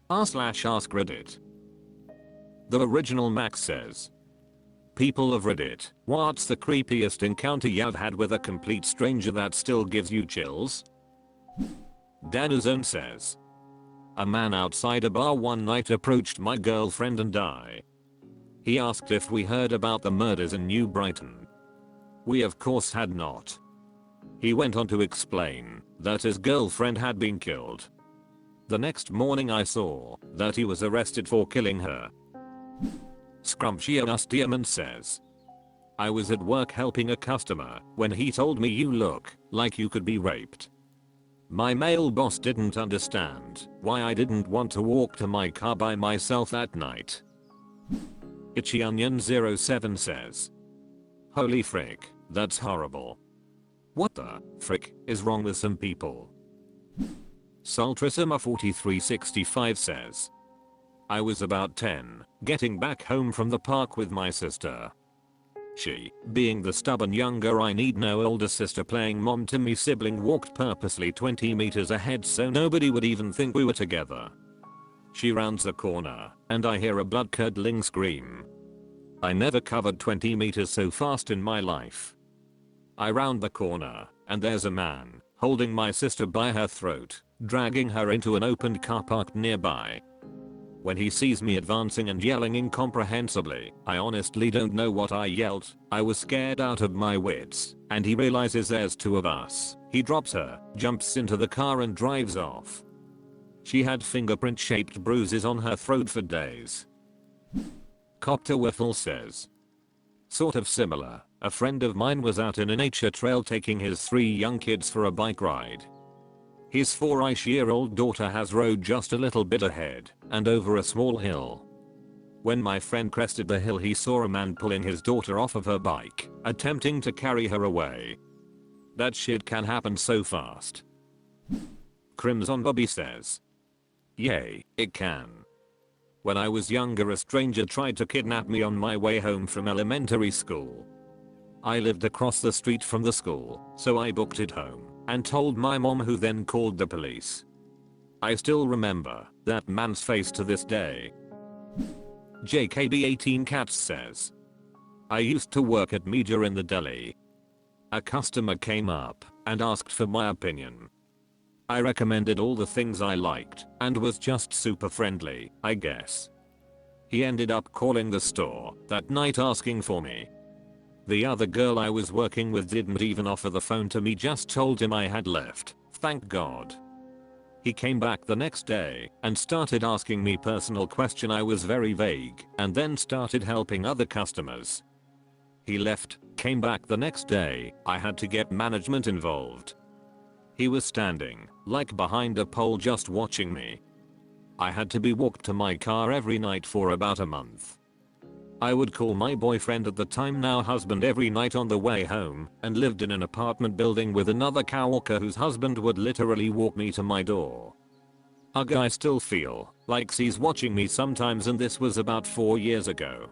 r/AskReddit. The original Max says, people of Reddit, what's the creepiest encounter you've had with a complete stranger that still gives you chills? Danuzone says, a man outside a bar one night approached my girlfriend and I. He asked if we heard about the murders in New Brighton. We of course had not. He went on to explain that his girlfriend had been killed. The next morning I saw that he was arrested for killing her. Scrumptious Diamond says, I was at work helping a customer when he told me you look like you could be raped. My male boss didn't understand why I didn't want to walk to my car by myself that night. Itchy Onion 07 says, holy frick, that's horrible. What the frick is wrong with some people? Sultrissima 4365 says, I was about 10, getting back home from the park with my sister. She, being the stubborn younger I need know older sister playing mom to me sibling, walked purposely 20 meters ahead so nobody would even think we were together. She rounds the corner, and I hear a blood-curdling scream. I never covered 20 meters so fast in my life. I round the corner, and there's a man, holding my sister by her throat, dragging her into an opened car parked nearby. When he sees me advancing and yelling incomprehensibly, I honestly don't know what I yelled. I was scared out of my wits, and he realizes there's two of us. He drops her, jumps into the car and drives off. She had fingerprint-shaped bruises on her throat for days. Copter Wiffle says, sort of similar. A friend of mine was out in a nature trail taking his 3 young kids for a bike ride. His 4-ish-year-old daughter has rode just a little bit ahead and over a small hill. When my friend crested the hill, he saw a man pulling his daughter off of her bike, attempting to carry her away. That shit can happen so fast. Crimson Bobby says, yay, it can. When I was younger, a stranger tried to kidnap me on my way home from elementary school. I lived across the street from the school, so I booked it home and told my mom, who then called the police. I still remember that man's face to this day. JKB18 Cats says, I used to work at media in the deli. A customer came up and asked for my opinion. I recommended all the things I liked and was just super friendly, I guess. He ended up calling the store that night asking for me. The other girl I was working with didn't even offer the phone to me, just told him I had left, thank God. He came back the next day and started asking me personal question. I was very vague and then started helping other customers. He left, came back the next day, I had to get management involved. He was standing, like behind a pole, just watching me. I had to be walked to my car every night for about a month. I would call my boyfriend at the time, now husband, every night on the way home, and lived in an apartment building with another coworker whose husband would literally walk me to my door. Ugh, I still feel like he's watching me sometimes, and this was about 4 years ago.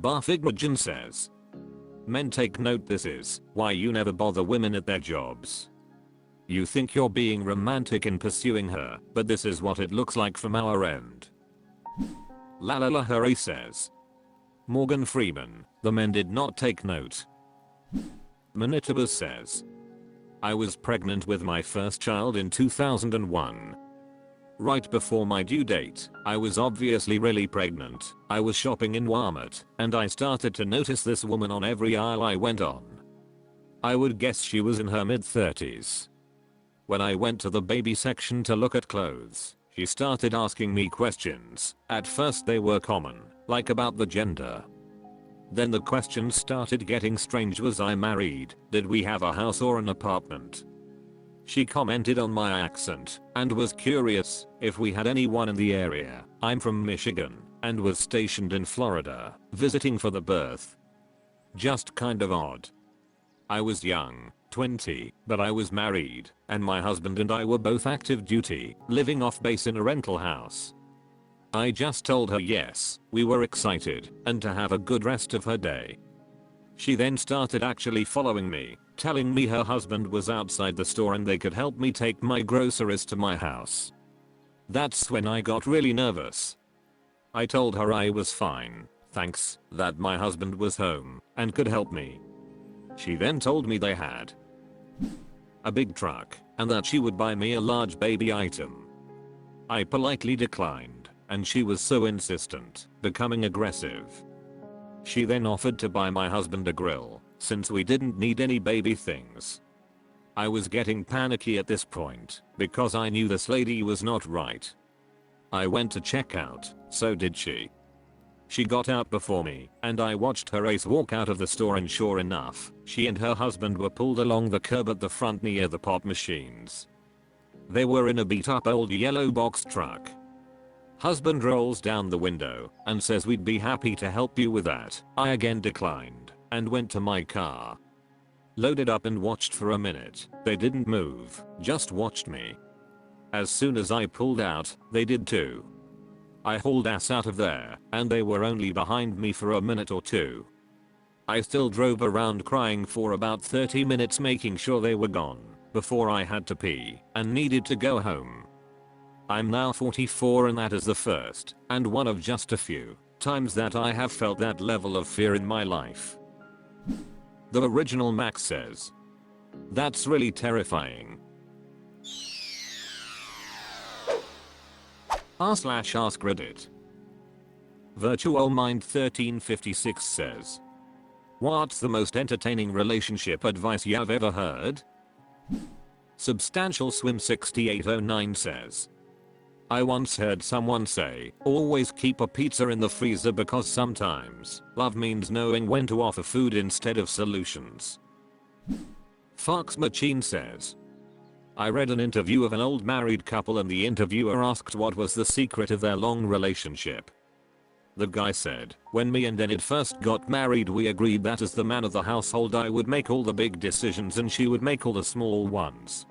Barfigmagen says, men take note, this is why you never bother women at their jobs. You think you're being romantic in pursuing her, but this is what it looks like from our end. La La La Hurry says, Morgan Freeman, the men did not take note. Manitobus says, I was pregnant with my first child in 2001. Right before my due date, I was obviously really pregnant. I was shopping in Walmart, and I started to notice this woman on every aisle I went on. I would guess she was in her mid-30s. When I went to the baby section to look at clothes, she started asking me questions. At first they were common, like about the gender. Then the questions started getting strange. Was I married? Did we have a house or an apartment? She commented on my accent and was curious if we had anyone in the area. I'm from Michigan and was stationed in Florida, visiting for the birth. Just kind of odd. I was young, 20, but I was married, and my husband and I were both active duty, living off base in a rental house. I just told her yes, we were excited, and to have a good rest of her day. She then started actually following me, telling me her husband was outside the store and they could help me take my groceries to my house. That's when I got really nervous. I told her I was fine, thanks, that my husband was home and could help me. She then told me they had a big truck and that she would buy me a large baby item. I politely declined, and she was so insistent, becoming aggressive. She then offered to buy my husband a grill, since we didn't need any baby things. I was getting panicky at this point, because I knew this lady was not right. I went to check out, so did she. She got out before me, and I watched her ace walk out of the store, and sure enough, she and her husband were pulled along the curb at the front near the pop machines. They were in a beat up old yellow box truck. Husband rolls down the window and says we'd be happy to help you with that. I again declined and went to my car. Loaded up and watched for a minute. They didn't move, just watched me. As soon as I pulled out, they did too. I hauled ass out of there, and they were only behind me for a minute or two. I still drove around crying for about 30 minutes making sure they were gone, before I had to pee and needed to go home. I'm now 44, and that is the first, and one of just a few, times that I have felt that level of fear in my life. The original Max says, "That's really terrifying." r/AskReddit. Virtual Mind 1356 says, "What's the most entertaining relationship advice you've ever heard?" Substantial Swim 6809 says, "I once heard someone say, always keep a pizza in the freezer because sometimes love means knowing when to offer food instead of solutions." Fox Machine says, "I read an interview of an old married couple and the interviewer asked what was the secret of their long relationship. The guy said, when me and Enid first got married we agreed that as the man of the household I would make all the big decisions and she would make all the small ones.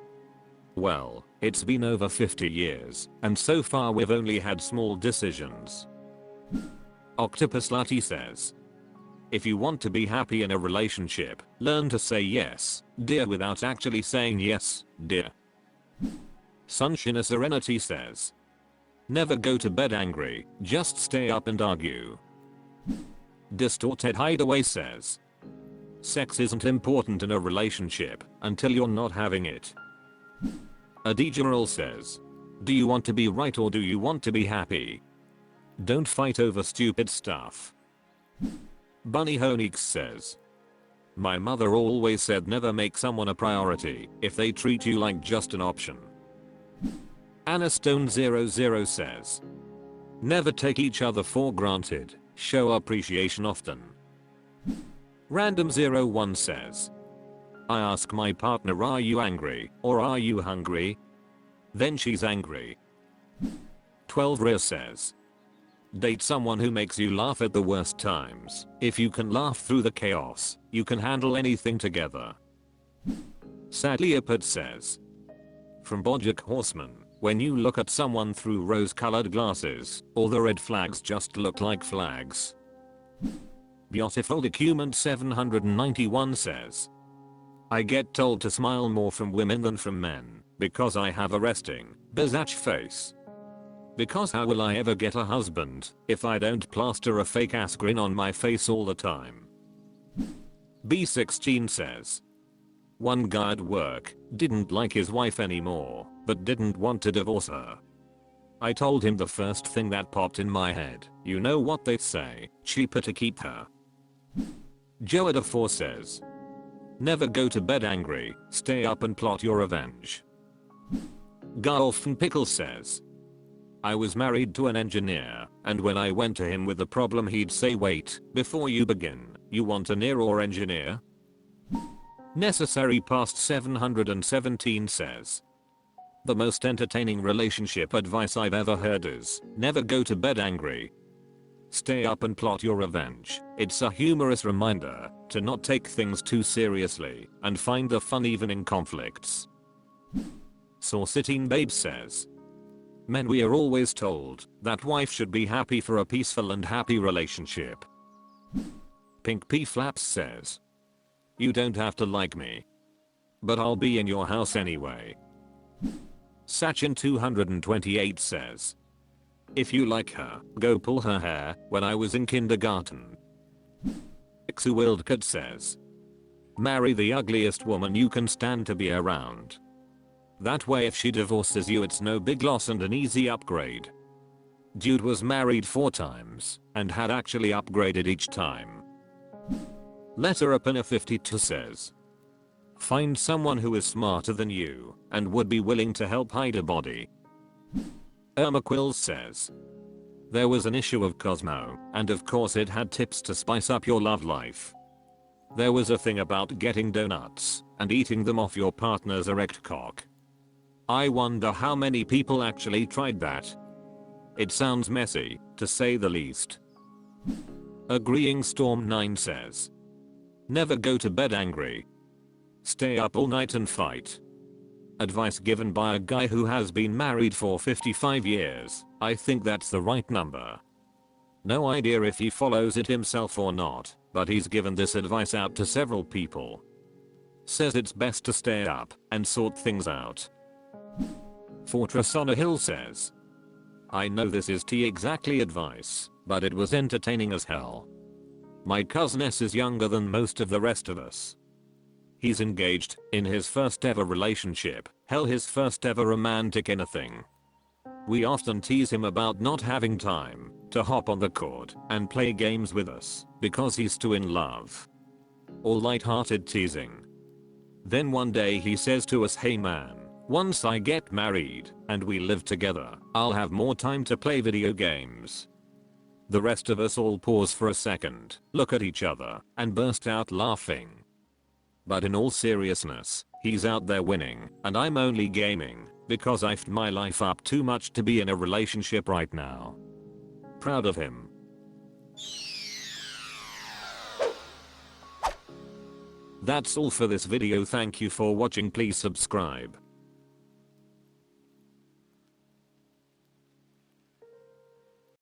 Well, it's been over 50 years, and so far we've only had small decisions." Octopus Lutty says, "If you want to be happy in a relationship, learn to say yes, dear without actually saying yes, dear." Sunshine Serenity says, "Never go to bed angry, just stay up and argue." Distorted Hideaway says, "Sex isn't important in a relationship until you're not having it." Adigeral says, "Do you want to be right or do you want to be happy? Don't fight over stupid stuff." Bunny Honix says, "My mother always said never make someone a priority if they treat you like just an option." Anastone00 says, "Never take each other for granted, show appreciation often." Random01 says, "I ask my partner, are you angry or are you hungry? Then she's angry." 12 Rare says, "Date someone who makes you laugh at the worst times. If you can laugh through the chaos, you can handle anything together." Sadleopard says, "From BoJack Horseman, when you look at someone through rose-colored glasses, all the red flags just look like flags." Beautiful Document 791 says, "I get told to smile more from women than from men, because I have a resting, bizarre face. Because how will I ever get a husband if I don't plaster a fake ass grin on my face all the time?" B16 says, "One guy at work didn't like his wife anymore, but didn't want to divorce her. I told him the first thing that popped in my head, you know what they say, cheaper to keep her." Joada4 says, "Never go to bed angry, stay up and plot your revenge." Golf and Pickle says, "I was married to an engineer, and when I went to him with the problem he'd say, wait, before you begin, you want an ear or engineer?" Necessary Past 717 says, "The most entertaining relationship advice I've ever heard is, never go to bed angry. Stay up and plot your revenge. It's a humorous reminder to not take things too seriously and find the fun even in conflicts." Saucitine Babe says, "Men, we are always told that wife should be happy for a peaceful and happy relationship." Pink P Flaps says, "You don't have to like me, but I'll be in your house anyway." Sachin228 says, if you like her, go pull her hair. When I was in kindergarten. Xu says, marry the ugliest woman you can stand to be around. That way if she divorces you it's no big loss and an easy upgrade. Dude was married 4 times and had actually upgraded each time. Letterapina52 says, find someone who is smarter than you and would be willing to help hide a body. Irma Quills says, there was an issue of Cosmo and of course it had tips to spice up your love life. There was a thing about getting donuts and eating them off your partner's erect cock. I wonder how many people actually tried that. It sounds messy, to say the least. Agreeing Storm 9 says, never go to bed angry. Stay up all night and fight. Advice given by a guy who has been married for 55 years. I think that's the right number. No idea if he follows it himself or not, but he's given this advice out to several people. Says it's best to stay up and sort things out. Fortress on a Hill says, I know this is exactly advice, but it was entertaining as hell. My cousin S is younger than most of the rest of us. He's engaged, in his first ever relationship, hell his first ever romantic anything. We often tease him about not having time to hop on the court and play games with us because he's too in love. All light-hearted teasing. Then one day he says to us, hey man, once I get married and we live together, I'll have more time to play video games. The rest of us all pause for a second, look at each other, and burst out laughing. But in all seriousness, he's out there winning, and I'm only gaming because I f'd my life up too much to be in a relationship right now. Proud of him. That's all for this video. Thank you for watching. Please subscribe.